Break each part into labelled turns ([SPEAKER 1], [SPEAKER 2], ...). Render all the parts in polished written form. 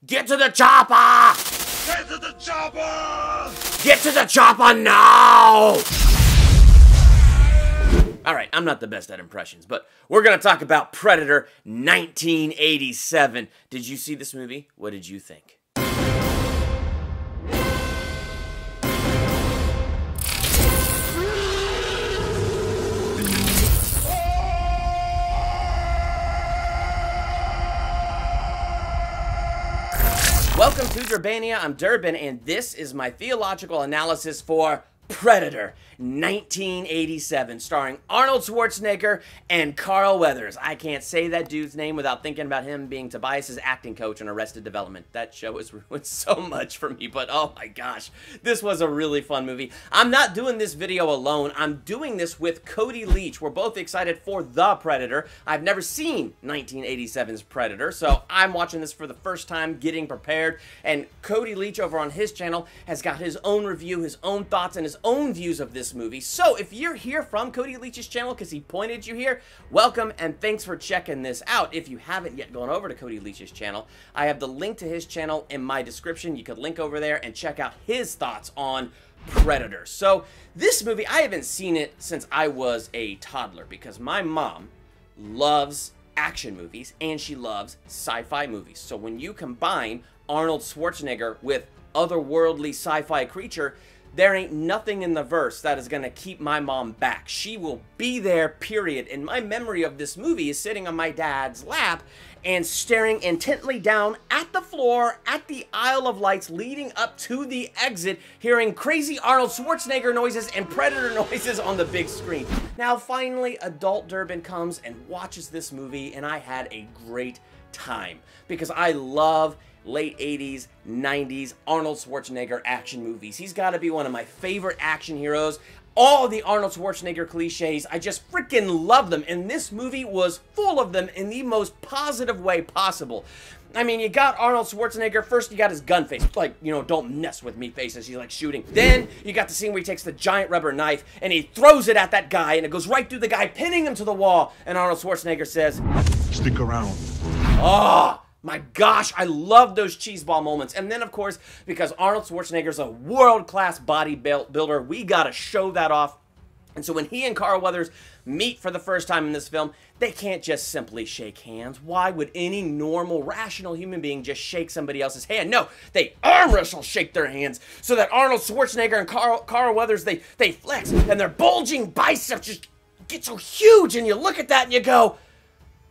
[SPEAKER 1] Get to the chopper!
[SPEAKER 2] Get to the chopper!
[SPEAKER 1] Get to the chopper now! Alright, I'm not the best at impressions, but we're gonna talk about Predator 1987. Did you see this movie? What did you think? Welcome to Durbania, I'm Durbin, and this is my theological analysis for Predator 1987, starring Arnold Schwarzenegger and Carl Weathers. I can't say that dude's name without thinking about him being Tobias's acting coach on Arrested Development. That show has ruined so much for me, but oh my gosh, this was a really fun movie. I'm not doing this video alone. I'm doing this with Cody Leach. We're both excited for The Predator. I've never seen 1987's Predator, so I'm watching this for the first time, getting prepared, and Cody Leach over on his channel has got his own review, his own thoughts, and his own views of this movie. So if you're here from Cody Leach's channel because he pointed you here, welcome and thanks for checking this out. If you haven't yet gone over to Cody Leach's channel, I have the link to his channel in my description. You could link over there and check out his thoughts on Predator. So this movie, I haven't seen it since I was a toddler because my mom loves action movies and she loves sci-fi movies. So when you combine Arnold Schwarzenegger with otherworldly sci-fi creature, there ain't nothing in the verse that is going to keep my mom back. She will be there, period. And my memory of this movie is sitting on my dad's lap and staring intently down at the floor at the aisle of lights leading up to the exit, hearing crazy Arnold Schwarzenegger noises and Predator noises on the big screen. Now, finally, adult Durbin comes and watches this movie, and I had a great time because I love late 80s, 90s Arnold Schwarzenegger action movies. He's got to be one of my favorite action heroes. All the Arnold Schwarzenegger cliches, I just freaking love them, and this movie was full of them in the most positive way possible. I mean, you got Arnold Schwarzenegger. First, you got his gun face, like, you know, don't mess with me face as he's like shooting. Then, you got the scene where he takes the giant rubber knife and he throws it at that guy, and it goes right through the guy, pinning him to the wall. And Arnold Schwarzenegger says,
[SPEAKER 2] "Stick around."
[SPEAKER 1] Oh, my gosh, I love those cheeseball moments. And then, of course, because Arnold Schwarzenegger's a world-class bodybuilder, we gotta show that off. And so when he and Carl Weathers meet for the first time in this film, they can't just simply shake hands. Why would any normal, rational human being just shake somebody else's hand? No, they arm wrestle, shake their hands, so that Arnold Schwarzenegger and Carl Weathers, they flex, and their bulging biceps just get so huge, and you look at that and you go,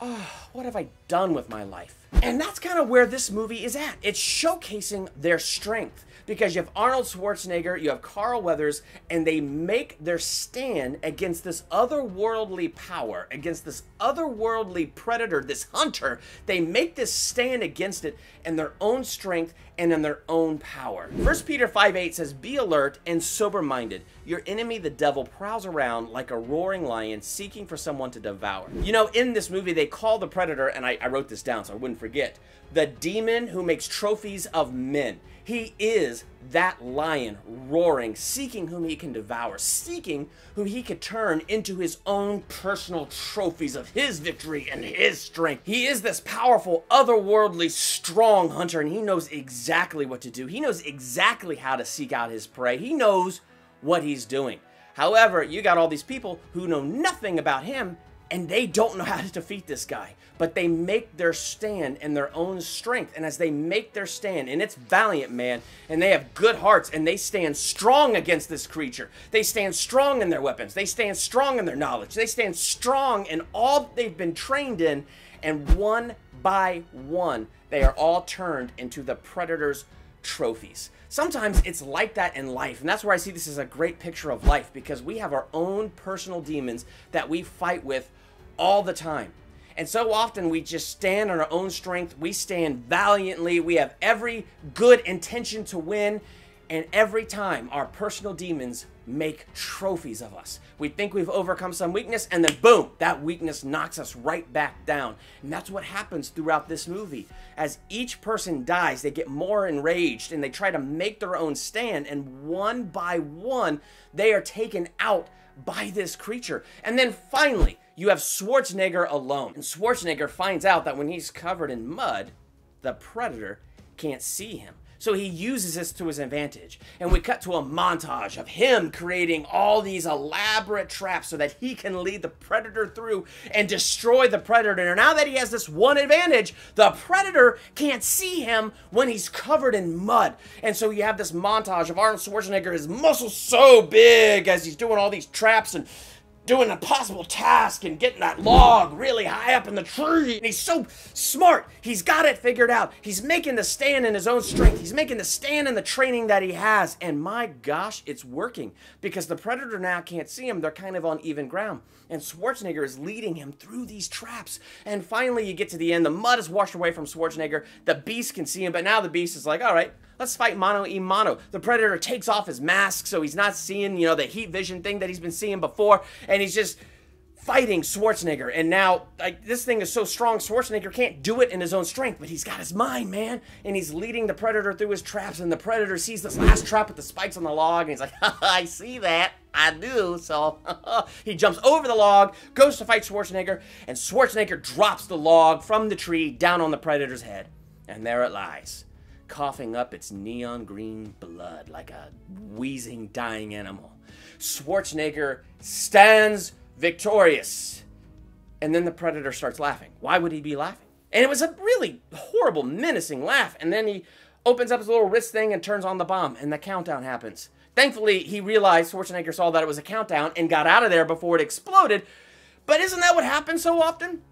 [SPEAKER 1] oh, what have I done with my life? And that's kind of where this movie is at. It's showcasing their strength. Because you have Arnold Schwarzenegger, you have Carl Weathers, and they make their stand against this otherworldly power, against this otherworldly predator, this hunter. They make this stand against it in their own strength and in their own power. 1 Peter 5:8 says, "Be alert and sober-minded. Your enemy, the devil, prowls around like a roaring lion seeking for someone to devour." You know, in this movie, they call the predator, and I wrote this down so I wouldn't forget, the demon who makes trophies of men. He is that lion roaring, seeking whom he can devour, seeking whom he could turn into his own personal trophies of his victory and his strength. He is this powerful, otherworldly, strong hunter, and he knows exactly what to do. He knows exactly how to seek out his prey. He knows what he's doing. However, you got all these people who know nothing about him, and they don't know how to defeat this guy. But they make their stand in their own strength. And as they make their stand, and it's valiant, man, and they have good hearts, and they stand strong against this creature. They stand strong in their weapons. They stand strong in their knowledge. They stand strong in all they've been trained in. And one by one, they are all turned into the predator's trophies. Sometimes it's like that in life, and that's where I see this as a great picture of life, because we have our own personal demons that we fight with all the time. And so often we just stand on our own strength, we stand valiantly, we have every good intention to win, and every time our personal demons make trophies of us. We think we've overcome some weakness, and then boom, that weakness knocks us right back down. And that's what happens throughout this movie. As each person dies, they get more enraged, and they try to make their own stand, and one by one, they are taken out by this creature. And then finally, you have Schwarzenegger alone. And Schwarzenegger finds out that when he's covered in mud, the predator can't see him. So he uses this to his advantage. And we cut to a montage of him creating all these elaborate traps so that he can lead the predator through and destroy the predator. Now that he has this one advantage, the predator can't see him when he's covered in mud. And so you have this montage of Arnold Schwarzenegger, his muscles so big as he's doing all these traps and doing an impossible task and getting that log really high up in the tree. And he's so smart. He's got it figured out. He's making the stand in his own strength. He's making the stand in the training that he has. And my gosh, it's working because the predator now can't see him. They're kind of on even ground. And Schwarzenegger is leading him through these traps. And finally, you get to the end. The mud is washed away from Schwarzenegger. The beast can see him, but now the beast is like, all right, let's fight mano a mano. The predator takes off his mask so he's not seeing, you know, the heat vision thing that he's been seeing before. And he's just fighting Schwarzenegger. And now, like, this thing is so strong, Schwarzenegger can't do it in his own strength, but he's got his mind, man. And he's leading the predator through his traps, and the predator sees this last trap with the spikes on the log, and he's like, I see that. I do. So he jumps over the log, goes to fight Schwarzenegger, and Schwarzenegger drops the log from the tree down on the predator's head. And there it lies, coughing up its neon green blood like a wheezing, dying animal. Schwarzenegger stands victorious. And then the predator starts laughing. Why would he be laughing? And it was a really horrible, menacing laugh. And then he opens up his little wrist thing and turns on the bomb, and the countdown happens. Thankfully, he realized, Schwarzenegger saw that it was a countdown and got out of there before it exploded. But isn't that what happens so often?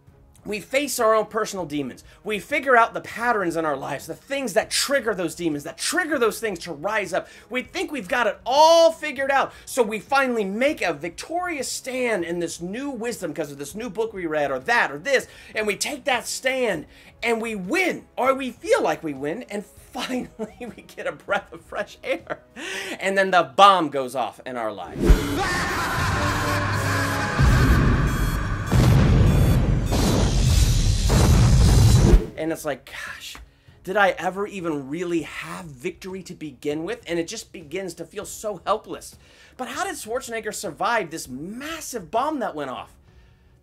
[SPEAKER 1] We face our own personal demons. We figure out the patterns in our lives, the things that trigger those demons, that trigger those things to rise up. We think we've got it all figured out. So we finally make a victorious stand in this new wisdom because of this new book we read, or that, or this. And we take that stand and we win, or we feel like we win, and finally we get a breath of fresh air. And then the bomb goes off in our lives. And it's like, gosh, did I ever even really have victory to begin with? And it just begins to feel so helpless. But how did Schwarzenegger survive this massive bomb that went off?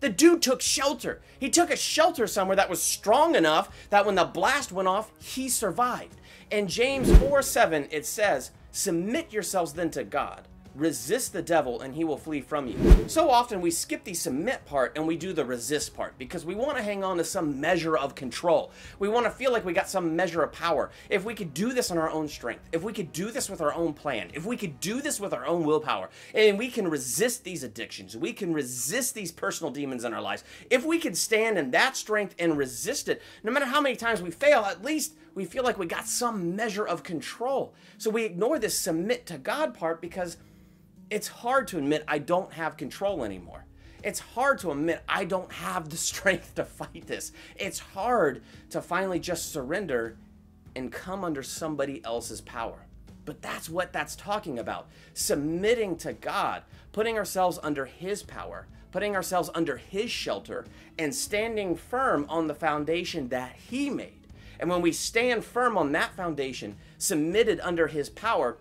[SPEAKER 1] The dude took shelter. He took a shelter somewhere that was strong enough that when the blast went off, he survived. In James 4:7, it says, submit yourselves then to God. Resist the devil and he will flee from you. So often we skip the submit part and we do the resist part because we want to hang on to some measure of control. We want to feel like we got some measure of power. If we could do this on our own strength, if we could do this with our own plan, if we could do this with our own willpower, and we can resist these addictions, we can resist these personal demons in our lives. If we can stand in that strength and resist it, no matter how many times we fail, at least we feel like we got some measure of control. So we ignore this submit to God part because it's hard to admit I don't have control anymore. It's hard to admit I don't have the strength to fight this. It's hard to finally just surrender and come under somebody else's power. But that's what that's talking about. Submitting to God, putting ourselves under his power, putting ourselves under his shelter, and standing firm on the foundation that he made. And when we stand firm on that foundation, submitted under his power,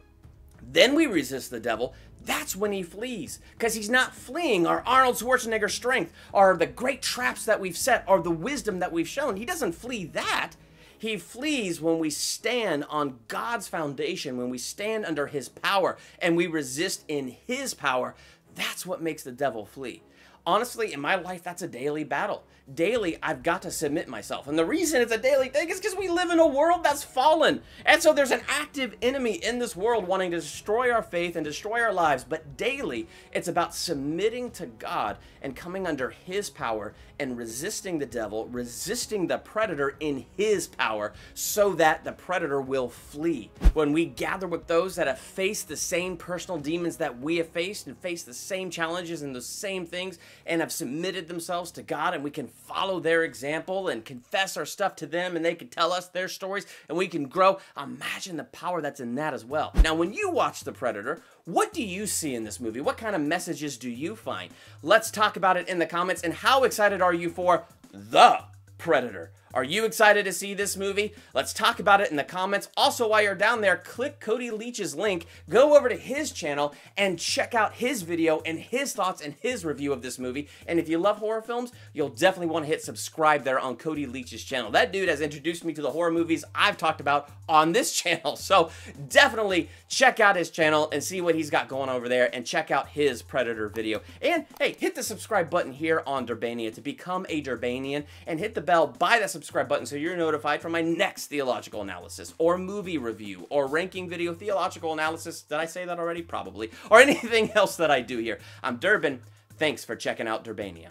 [SPEAKER 1] then we resist the devil. That's when he flees, because he's not fleeing our Arnold Schwarzenegger strength or the great traps that we've set or the wisdom that we've shown. He doesn't flee that. He flees when we stand on God's foundation, when we stand under his power and we resist in his power. That's what makes the devil flee. Honestly, in my life, that's a daily battle. Daily, I've got to submit myself. And the reason it's a daily thing is because we live in a world that's fallen. And so there's an active enemy in this world wanting to destroy our faith and destroy our lives. But daily, it's about submitting to God and coming under his power and resisting the devil, resisting the predator in his power so that the predator will flee. When we gather with those that have faced the same personal demons that we have faced and faced the same challenges and the same things and have submitted themselves to God, and we can follow their example and confess our stuff to them, and they can tell us their stories and we can grow. Imagine the power that's in that as well. Now, when you watch The Predator, what do you see in this movie? What kind of messages do you find? Let's talk about it in the comments. And how excited are you for The Predator? Are you excited to see this movie? Let's talk about it in the comments. Also, while you're down there, click Cody Leach's link, go over to his channel, and check out his video and his thoughts and his review of this movie. And if you love horror films, you'll definitely want to hit subscribe there on Cody Leach's channel. That dude has introduced me to the horror movies I've talked about on this channel. So definitely check out his channel and see what he's got going over there, and check out his Predator video. And hey, hit the subscribe button here on Durbania to become a Durbanian, and hit the bell by the subscribe button so you're notified for my next theological analysis or movie review or ranking video theological analysis. Did I say that already? Probably. Or anything else that I do here. I'm Durbin. Thanks for checking out Durbania.